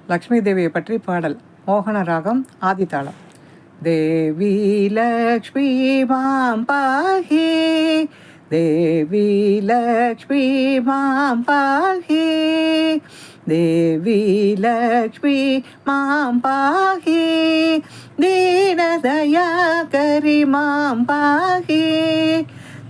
லக்ஷ்மி தேவியை பற்றி பாடல். மோகன ராகம், ஆதிதாளம். தேவி லக்ஷ்மி மாம் பாஹி, தேவி லக்ஷ்மி மாம் பாஹி, தேவி லக்ஷ்மி மாம் பாஹி, दीनदया करि मां पाहि,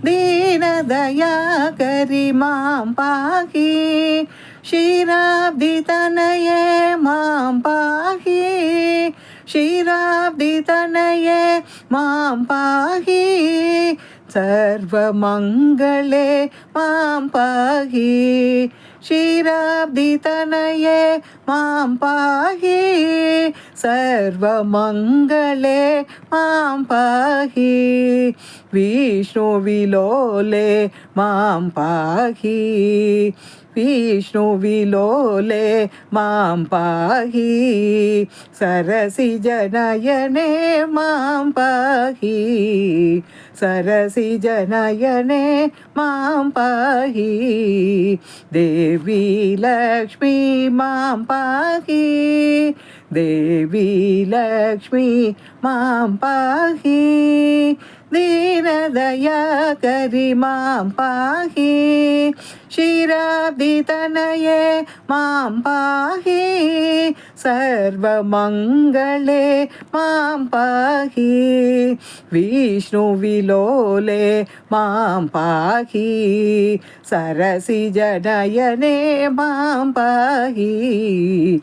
दीनदया करि मां पाहि, क्षीराब्धितनये मां पाहि, क्षीराब्धितनये मां पाहि, सर्वमङ्गले मां पाहि, क्षीराब्धितनये मां पाहि, सर्वमङ्गले मां पाहि, विष्णुविलोले मां पाहि, विष्णुविलोले मां पाहि, सरसिजनयने मां पाहि, सरसिजनयने मां पाहि, देवी लक्ष्मी मां पाहि, देवी लक्ष्मी मां पाहि, दीनदया करि मां पाहि, क्षीराब्धितनये मां पाहि, सर्वमङ्गले मां पाहि, विष्णुविलोले मां पाहि, सरसिजनयने मां पाहि,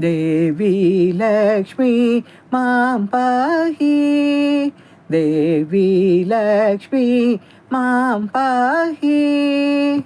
देवी लक्ष्मी मां पाहि, देवी लक्ष्मी मां पाहि।